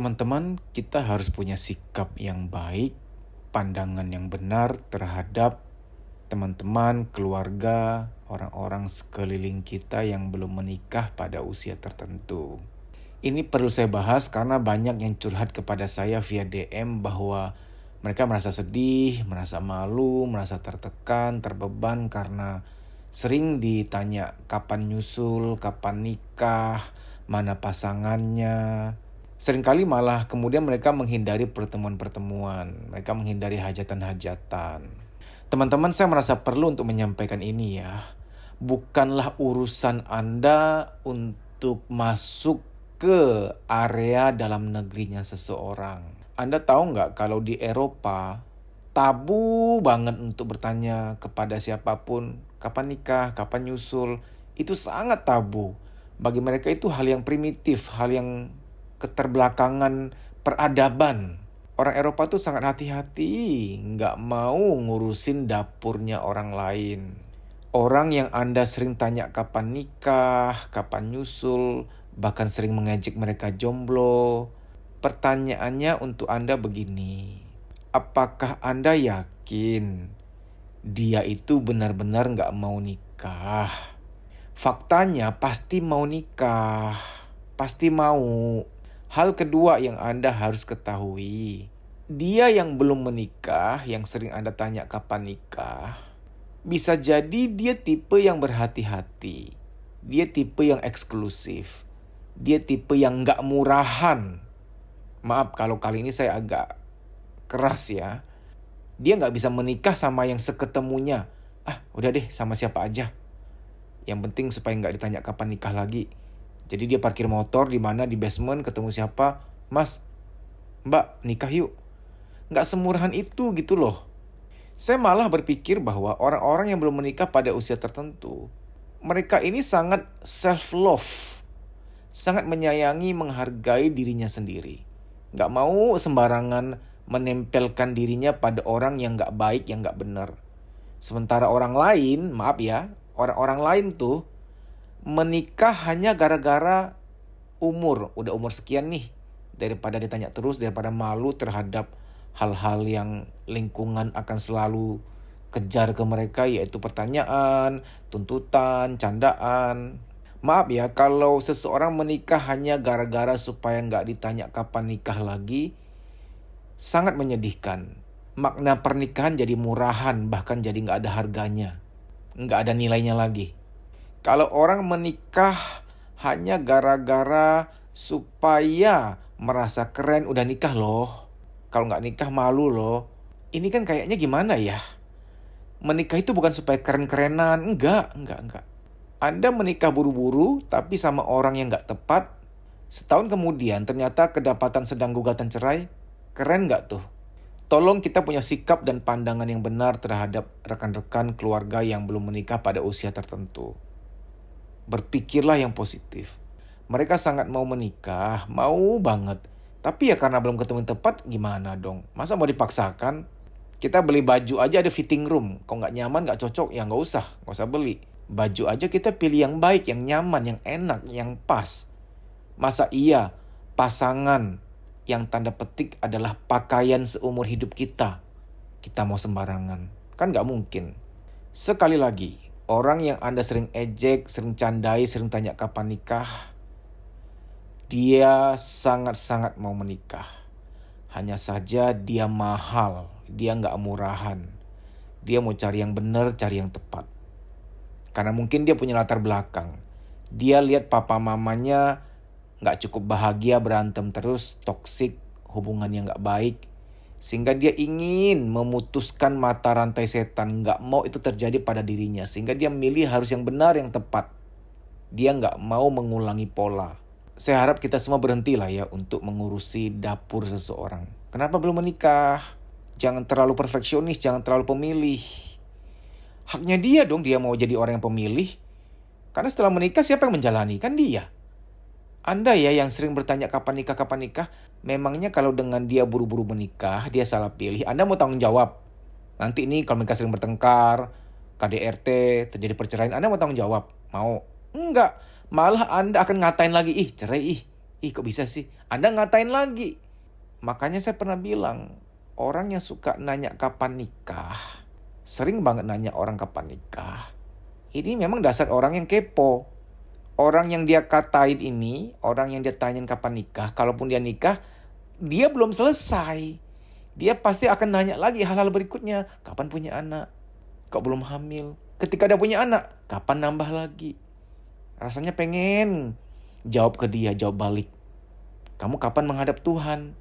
Teman-teman, kita harus punya sikap yang baik, pandangan yang benar terhadap teman-teman, keluarga, orang-orang sekeliling kita yang belum menikah pada usia tertentu. Ini perlu saya bahas karena banyak yang curhat kepada saya via DM bahwa mereka merasa sedih, merasa malu, merasa tertekan, terbeban karena sering ditanya kapan nyusul, kapan nikah, mana pasangannya. Seringkali malah kemudian mereka menghindari pertemuan-pertemuan, mereka menghindari hajatan-hajatan. Teman-teman, saya merasa perlu untuk menyampaikan ini ya. Bukanlah urusan Anda untuk masuk ke area dalam negerinya seseorang. Anda tahu nggak kalau di Eropa, tabu banget untuk bertanya kepada siapapun, kapan nikah, kapan nyusul. Itu sangat tabu. Bagi mereka itu hal yang primitif, hal yang keterbelakangan peradaban. Orang Eropa tuh sangat hati-hati, nggak mau ngurusin dapurnya orang lain. Orang yang Anda sering tanya kapan nikah, kapan nyusul, bahkan sering mengejek mereka jomblo. Pertanyaannya untuk Anda begini, apakah Anda yakin dia itu benar-benar nggak mau nikah? Faktanya pasti mau nikah, pasti mau. Hal kedua yang Anda harus ketahui, dia yang belum menikah, yang sering Anda tanya kapan nikah, bisa jadi dia tipe yang berhati-hati. Dia tipe yang eksklusif. Dia tipe yang nggak murahan. Maaf kalau kali ini saya agak keras ya. Dia nggak bisa menikah sama yang seketemunya. Udah deh sama siapa aja. Yang penting supaya nggak ditanya kapan nikah lagi. Jadi dia parkir motor di mana di basement, ketemu siapa, Mas, Mbak, nikah yuk. Nggak semurahan itu gitu loh. Saya malah berpikir bahwa orang-orang yang belum menikah pada usia tertentu, mereka ini sangat self-love. Sangat menyayangi, menghargai dirinya sendiri. Nggak mau sembarangan menempelkan dirinya pada orang yang nggak baik, yang nggak benar. Sementara orang lain, maaf ya, orang-orang lain tuh menikah hanya gara-gara umur. Udah umur sekian nih. Daripada ditanya terus, daripada malu terhadap hal-hal yang lingkungan akan selalu kejar ke mereka, yaitu pertanyaan, tuntutan, candaan. Maaf ya, kalau seseorang menikah hanya gara-gara supaya nggak ditanya kapan nikah lagi, sangat menyedihkan. Makna pernikahan jadi murahan, bahkan jadi nggak ada harganya. Nggak ada nilainya lagi. Kalau orang menikah hanya gara-gara supaya merasa keren, udah nikah loh. Kalau nggak nikah malu loh. Ini kan kayaknya gimana ya? Menikah itu bukan supaya keren-kerenan. Enggak. Anda menikah buru-buru tapi sama orang yang nggak tepat. Setahun kemudian ternyata kedapatan sedang gugatan cerai. Keren nggak tuh? Tolong kita punya sikap dan pandangan yang benar terhadap rekan-rekan keluarga yang belum menikah pada usia tertentu. Berpikirlah yang positif. Mereka sangat mau menikah, mau banget. Tapi ya karena belum ketemu yang tepat, gimana dong? Masa mau dipaksakan? Kita beli baju aja ada fitting room. Kalau nggak nyaman, nggak cocok, ya nggak usah beli. Baju aja kita pilih yang baik, yang nyaman, yang enak, yang pas. Masa iya pasangan yang tanda petik adalah pakaian seumur hidup kita mau sembarangan? Kan nggak mungkin. Sekali lagi, orang yang Anda sering ejek, sering candai, sering tanya kapan nikah, dia sangat-sangat mau menikah. Hanya saja dia mahal, dia nggak murahan. Dia mau cari yang benar, cari yang tepat. Karena mungkin dia punya latar belakang. Dia lihat papa mamanya nggak cukup bahagia, berantem terus, toksik, hubungan yang nggak baik. Sehingga dia ingin memutuskan mata rantai setan. Nggak mau itu terjadi pada dirinya. Sehingga dia milih harus yang benar, yang tepat. Dia nggak mau mengulangi pola. Saya harap kita semua berhentilah ya untuk mengurusi dapur seseorang. Kenapa belum menikah? Jangan terlalu perfeksionis, jangan terlalu pemilih. Haknya dia dong, dia mau jadi orang yang pemilih. Karena setelah menikah siapa yang menjalani? Kan dia. Anda ya yang sering bertanya kapan nikah, memangnya kalau dengan dia buru-buru menikah, dia salah pilih, Anda mau tanggung jawab? Nanti ini kalau mereka sering bertengkar, KDRT, terjadi perceraian, Anda mau tanggung jawab? Mau? Enggak. Malah Anda akan ngatain lagi, cerai Ih kok bisa sih? Anda ngatain lagi. Makanya saya pernah bilang, orang yang suka nanya kapan nikah, sering banget nanya orang kapan nikah, ini memang dasar orang yang kepo. Orang yang dia katain ini, orang yang dia tanyain kapan nikah, kalaupun dia nikah, dia belum selesai. Dia pasti akan nanya lagi hal-hal berikutnya. Kapan punya anak? Kok belum hamil? Ketika dia punya anak, kapan nambah lagi? Rasanya pengen jawab ke dia, jawab balik. Kamu kapan menghadap Tuhan?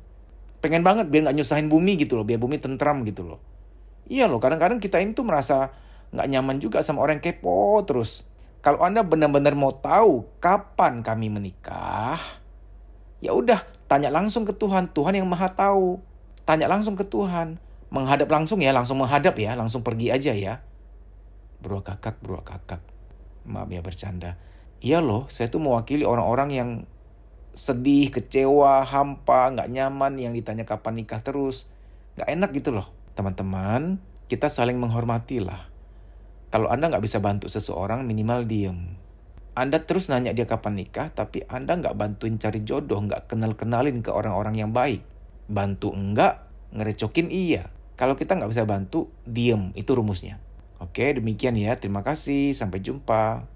Pengen banget biar gak nyusahin bumi gitu loh, biar bumi tentram gitu loh. Iya loh, kadang-kadang kita ini tuh merasa gak nyaman juga sama orang yang kepo terus. Kalau Anda benar-benar mau tahu kapan kami menikah, ya udah tanya langsung ke Tuhan, Tuhan yang Maha Tahu. Tanya langsung ke Tuhan, menghadap langsung ya, langsung menghadap ya, langsung pergi aja ya. Bro kakak. Maaf ya bercanda. Iya loh, saya tuh mewakili orang-orang yang sedih, kecewa, hampa, gak nyaman, yang ditanya kapan nikah terus. Gak enak gitu loh. Teman-teman, kita saling menghormati lah. Kalau Anda gak bisa bantu seseorang, minimal diem. Anda terus nanya dia kapan nikah, tapi Anda gak bantuin cari jodoh, gak kenal-kenalin ke orang-orang yang baik. Bantu enggak, ngerecokin iya. Kalau kita gak bisa bantu, diem. Itu rumusnya. Oke, demikian ya. Terima kasih. Sampai jumpa.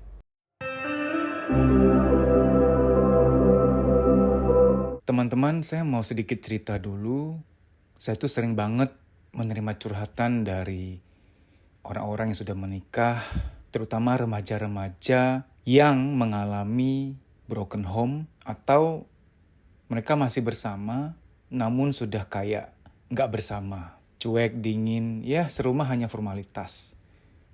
Teman-teman, saya mau sedikit cerita dulu. Saya tuh sering banget menerima curhatan dari orang-orang yang sudah menikah, terutama remaja-remaja yang mengalami broken home atau mereka masih bersama namun sudah kayak nggak bersama. Cuek, dingin, ya serumah hanya formalitas.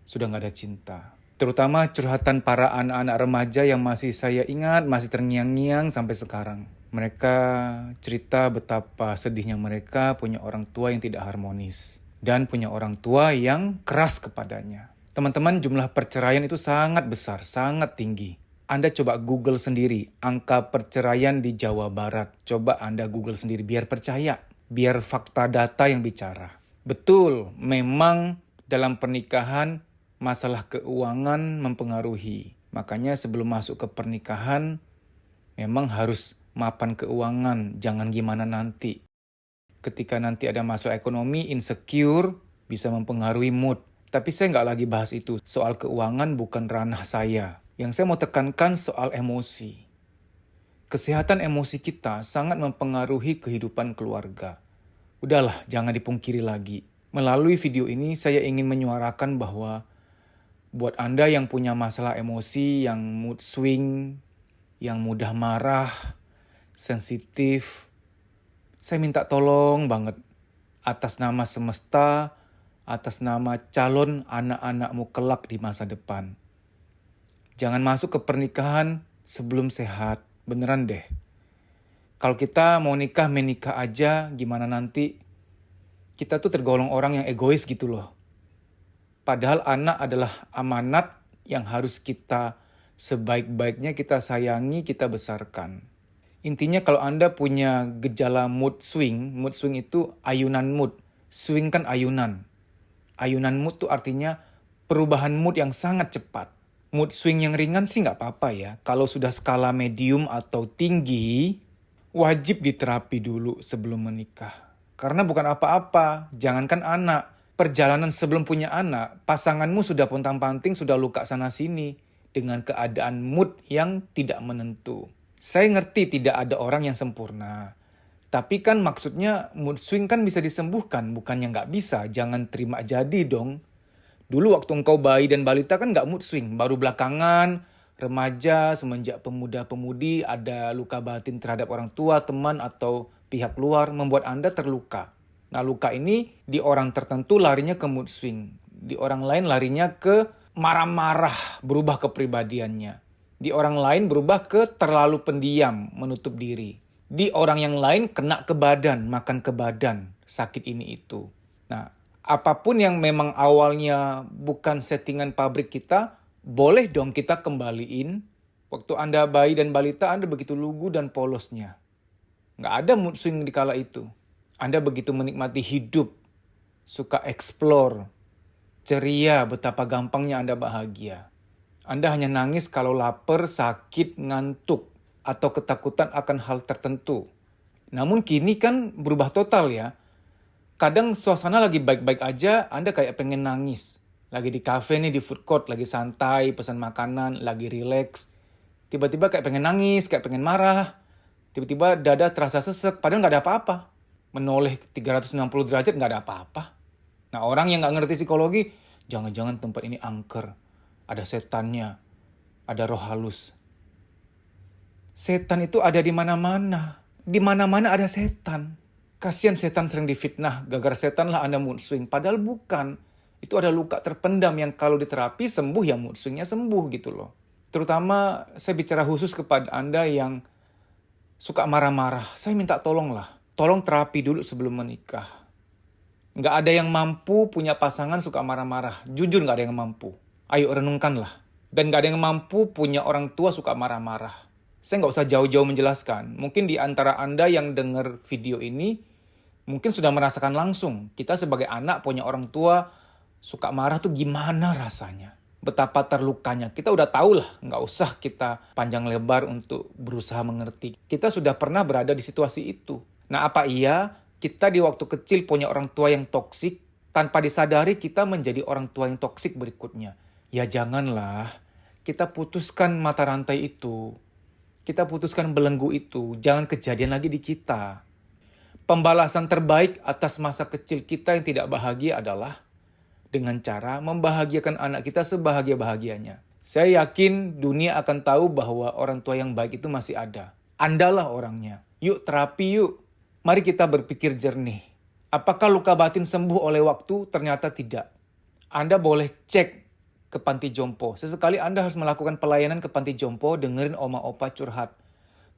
Sudah nggak ada cinta. Terutama curhatan para anak-anak remaja yang masih saya ingat, masih terngiang-ngiang sampai sekarang. Mereka cerita betapa sedihnya mereka punya orang tua yang tidak harmonis. Dan punya orang tua yang keras kepadanya. Teman-teman, jumlah perceraian itu sangat besar, sangat tinggi. Anda coba Google sendiri, angka perceraian di Jawa Barat. Coba Anda Google sendiri, biar percaya. Biar fakta data yang bicara. Betul, memang dalam pernikahan masalah keuangan mempengaruhi. Makanya sebelum masuk ke pernikahan, memang harus mapan keuangan, jangan gimana nanti. Ketika nanti ada masalah ekonomi, insecure, bisa mempengaruhi mood. Tapi saya nggak lagi bahas itu. Soal keuangan bukan ranah saya. Yang saya mau tekankan soal emosi. Kesehatan emosi kita sangat mempengaruhi kehidupan keluarga. Udahlah, jangan dipungkiri lagi. Melalui video ini saya ingin menyuarakan bahwa buat Anda yang punya masalah emosi, yang mood swing, yang mudah marah, sensitif, saya minta tolong banget atas nama semesta, atas nama calon anak-anakmu kelak di masa depan. Jangan masuk ke pernikahan sebelum sehat, beneran deh. Kalau kita mau nikah, menikah aja, gimana nanti? Kita tuh tergolong orang yang egois gitu loh. Padahal anak adalah amanat yang harus kita sebaik-baiknya kita sayangi, kita besarkan. Intinya kalau Anda punya gejala mood swing itu ayunan mood. Swing kan ayunan. Ayunan mood itu artinya perubahan mood yang sangat cepat. Mood swing yang ringan sih nggak apa-apa ya. Kalau sudah skala medium atau tinggi, wajib diterapi dulu sebelum menikah. Karena bukan apa-apa, jangankan anak. Perjalanan sebelum punya anak, pasanganmu sudah pontang-panting, sudah luka sana-sini. Dengan keadaan mood yang tidak menentu. Saya ngerti tidak ada orang yang sempurna. Tapi kan maksudnya mood swing kan bisa disembuhkan. Bukannya nggak bisa, jangan terima jadi dong. Dulu waktu engkau bayi dan balita kan nggak mood swing. Baru belakangan, remaja, semenjak pemuda-pemudi ada luka batin terhadap orang tua, teman, atau pihak luar membuat Anda terluka. Nah luka ini di orang tertentu larinya ke mood swing. Di orang lain larinya ke marah-marah, berubah kepribadiannya. Di orang lain berubah ke terlalu pendiam, menutup diri. Di orang yang lain kena ke badan, makan ke badan, sakit ini itu. Nah, apapun yang memang awalnya bukan settingan pabrik kita, boleh dong kita kembaliin. Waktu Anda bayi dan balita, Anda begitu lugu dan polosnya. Nggak ada mood swing di kala itu. Anda begitu menikmati hidup, suka explore, ceria, betapa gampangnya Anda bahagia. Anda hanya nangis kalau lapar, sakit, ngantuk. atau ketakutan akan hal tertentu. Namun kini kan berubah total ya. Kadang suasana lagi baik-baik aja, Anda kayak pengen nangis. Lagi di cafe nih, di food court, lagi santai, pesan makanan, lagi relax. Tiba-tiba kayak pengen nangis, kayak pengen marah. Tiba-tiba dada terasa sesek, padahal nggak ada apa-apa. Menoleh 360 derajat nggak ada apa-apa. Nah, orang yang nggak ngerti psikologi, jangan-jangan tempat ini angker. Ada setannya, ada roh halus. Setan itu ada di mana-mana. Di mana-mana ada setan. Kasihan setan sering difitnah, gara-gara setan lah Anda mood swing. Padahal bukan. Itu ada luka terpendam yang kalau diterapi sembuh ya mood swingnya sembuh gitu loh. Terutama saya bicara khusus kepada Anda yang suka marah-marah. Saya minta tolong lah. Tolong terapi dulu sebelum menikah. Nggak ada yang mampu punya pasangan suka marah-marah. Jujur nggak ada yang mampu. Ayo renungkanlah. Dan nggak ada yang mampu punya orang tua suka marah-marah. Saya nggak usah jauh-jauh menjelaskan. Mungkin di antara Anda yang dengar video ini, mungkin sudah merasakan langsung. Kita sebagai anak punya orang tua suka marah tuh gimana rasanya. Betapa terlukanya. Kita udah tahu lah, nggak usah kita panjang lebar untuk berusaha mengerti. Kita sudah pernah berada di situasi itu. Nah, apa iya kita di waktu kecil punya orang tua yang toksik, tanpa disadari kita menjadi orang tua yang toksik berikutnya? Ya janganlah. Kita putuskan mata rantai itu. Kita putuskan belenggu itu. Jangan kejadian lagi di kita. Pembalasan terbaik atas masa kecil kita yang tidak bahagia adalah dengan cara membahagiakan anak kita sebahagia-bahagianya. Saya yakin dunia akan tahu bahwa orang tua yang baik itu masih ada. Andalah orangnya. Yuk terapi yuk. Mari kita berpikir jernih. Apakah luka batin sembuh oleh waktu? Ternyata tidak. Anda boleh cek ke panti jompo. Sesekali Anda harus melakukan pelayanan ke panti jompo, dengerin oma opa curhat.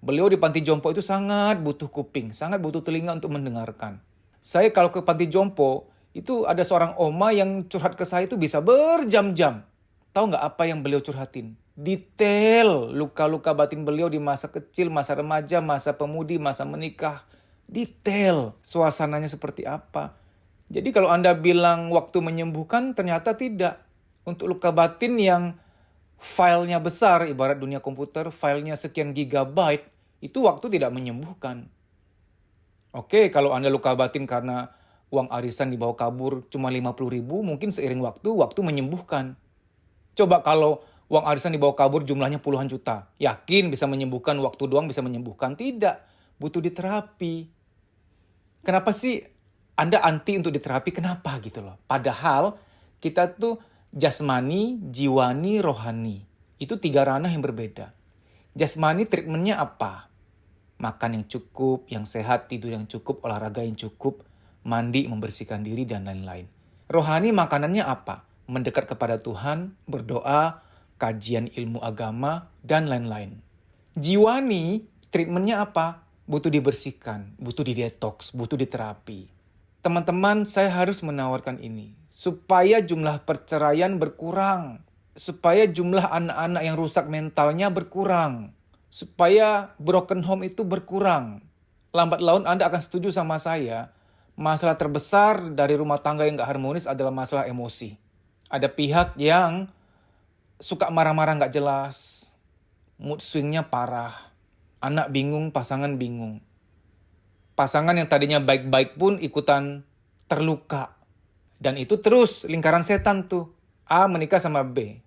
Beliau di panti jompo itu sangat butuh kuping, sangat butuh telinga untuk mendengarkan. Saya kalau ke panti jompo, itu ada seorang oma yang curhat ke saya itu bisa berjam-jam. Tahu nggak apa yang beliau curhatin? Detail luka-luka batin beliau di masa kecil, masa remaja, masa pemudi, masa menikah. Detail suasananya seperti apa. Jadi kalau Anda bilang waktu menyembuhkan, ternyata tidak. Untuk luka batin yang filenya besar, ibarat dunia komputer, filenya sekian gigabyte, itu waktu tidak menyembuhkan. Oke, kalau Anda luka batin karena uang arisan dibawa kabur cuma 50.000, mungkin seiring waktu menyembuhkan. Coba kalau uang arisan dibawa kabur jumlahnya puluhan juta, yakin bisa menyembuhkan, waktu doang bisa menyembuhkan? Tidak, butuh diterapi. Kenapa sih Anda anti untuk diterapi? Kenapa gitu loh? Padahal kita tuh jasmani, jiwani, rohani. Itu 3 ranah yang berbeda. Jasmani treatmentnya apa? Makan yang cukup, yang sehat, tidur yang cukup, olahraga yang cukup, mandi, membersihkan diri, dan lain-lain. Rohani makanannya apa? Mendekat kepada Tuhan, berdoa, kajian ilmu agama, dan lain-lain. Jiwani treatmentnya apa? Butuh dibersihkan, butuh didetoks, butuh diterapi. Teman-teman, saya harus menawarkan ini. Supaya jumlah perceraian berkurang. Supaya jumlah anak-anak yang rusak mentalnya berkurang. Supaya broken home itu berkurang. Lambat laun Anda akan setuju sama saya. Masalah terbesar dari rumah tangga yang gak harmonis adalah masalah emosi. Ada pihak yang suka marah-marah gak jelas. Mood swingnya parah. Anak bingung, pasangan bingung. Pasangan yang tadinya baik-baik pun ikutan terluka. Dan itu terus lingkaran setan tuh. A menikah sama B.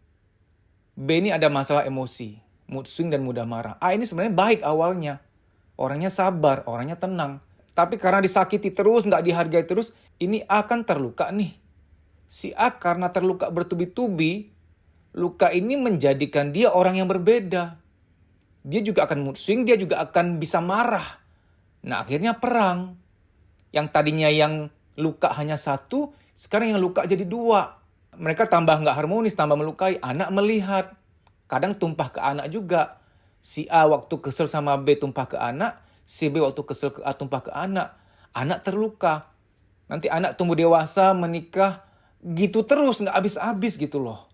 B ini ada masalah emosi, mood swing dan mudah marah. A ini sebenarnya baik awalnya. Orangnya sabar, orangnya tenang. Tapi karena disakiti terus, nggak dihargai terus, ini A kan terluka nih. Si A karena terluka bertubi-tubi, luka ini menjadikan dia orang yang berbeda. Dia juga akan mood swing, dia juga akan bisa marah. Nah akhirnya perang. Yang tadinya yang luka hanya 1, sekarang yang luka jadi 2. Mereka tambah nggak harmonis, tambah melukai. Anak melihat. Kadang tumpah ke anak juga. Si A waktu kesel sama B tumpah ke anak. Si B waktu kesel ke A tumpah ke anak. Anak terluka. Nanti anak tumbuh dewasa, menikah. Gitu terus, nggak habis-habis gitu loh.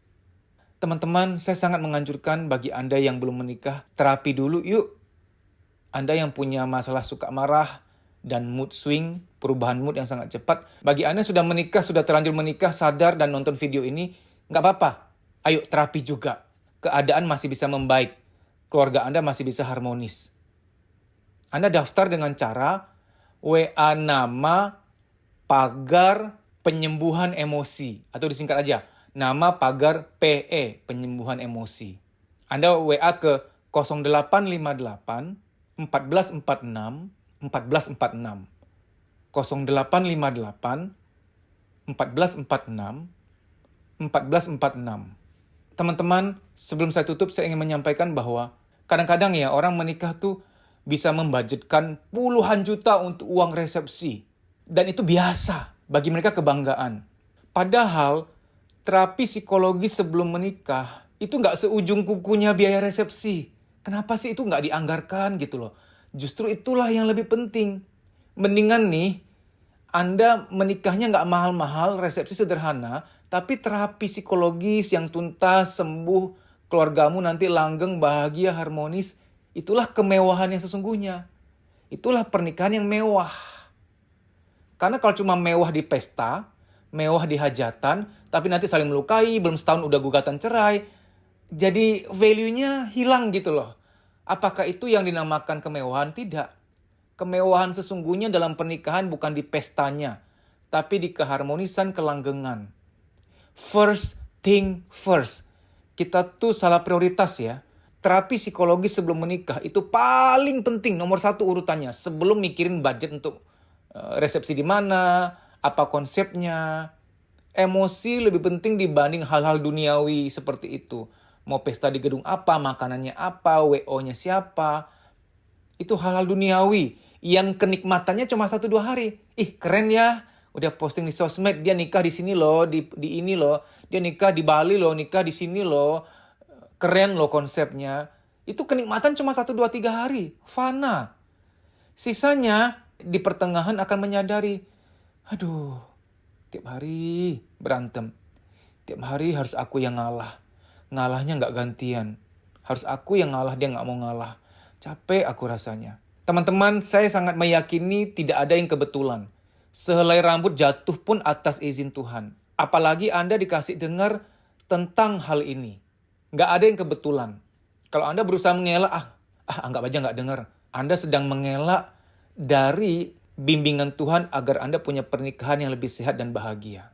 Teman-teman, saya sangat menganjurkan bagi Anda yang belum menikah, terapi dulu yuk. Anda yang punya masalah suka marah dan mood swing, perubahan mood yang sangat cepat. Bagi Anda sudah menikah, sudah terlanjur menikah, sadar dan nonton video ini, nggak apa-apa. Ayo terapi juga. Keadaan masih bisa membaik. keluarga Anda masih bisa harmonis. Anda daftar dengan cara WA nama pagar penyembuhan emosi. Atau disingkat aja, nama pagar PE, penyembuhan emosi. Anda WA ke 0858 1446 1446. 0858 1446 1446. Teman-teman, sebelum saya tutup saya ingin menyampaikan bahwa kadang-kadang ya orang menikah tuh bisa membudgetkan puluhan juta untuk uang resepsi. Dan itu biasa, bagi mereka kebanggaan. Padahal terapi psikologi sebelum menikah itu nggak seujung kukunya biaya resepsi. Kenapa sih itu nggak dianggarkan gitu loh? Justru itulah yang lebih penting. Mendingan nih, Anda menikahnya nggak mahal-mahal, resepsi sederhana, tapi terapi psikologis yang tuntas, sembuh, keluargamu nanti langgeng, bahagia, harmonis. Itulah kemewahan yang sesungguhnya. Itulah pernikahan yang mewah. Karena kalau cuma mewah di pesta, mewah di hajatan, tapi nanti saling melukai, belum setahun udah gugatan cerai, jadi value-nya hilang gitu loh. Apakah itu yang dinamakan kemewahan? Tidak. Kemewahan sesungguhnya dalam pernikahan bukan di pestanya, tapi di keharmonisan kelanggengan. First thing first. Kita tuh salah prioritas ya. Terapi psikologi sebelum menikah itu paling penting, nomor 1 urutannya. Sebelum mikirin budget untuk resepsi di mana, apa konsepnya. Emosi lebih penting dibanding hal-hal duniawi seperti itu. Mau pesta di gedung apa, makanannya apa, WO-nya siapa. Itu hal-hal duniawi yang kenikmatannya cuma 1-2 hari. Ih, keren ya. Udah posting di sosmed, dia nikah di sini loh, di ini loh. Dia nikah di Bali loh, nikah di sini loh. Keren loh konsepnya. Itu kenikmatan cuma 1-2-3 hari. Fana. Sisanya di pertengahan akan menyadari, aduh, tiap hari berantem. Tiap hari harus aku yang ngalah. Ngalahnya nggak gantian. Harus aku yang ngalah, dia nggak mau ngalah. Capek aku rasanya. Teman-teman, saya sangat meyakini tidak ada yang kebetulan. Sehelai rambut jatuh pun atas izin Tuhan. Apalagi Anda dikasih dengar tentang hal ini. Nggak ada yang kebetulan. Kalau Anda berusaha mengelak, anggap aja nggak dengar. Anda sedang mengelak dari bimbingan Tuhan agar Anda punya pernikahan yang lebih sehat dan bahagia.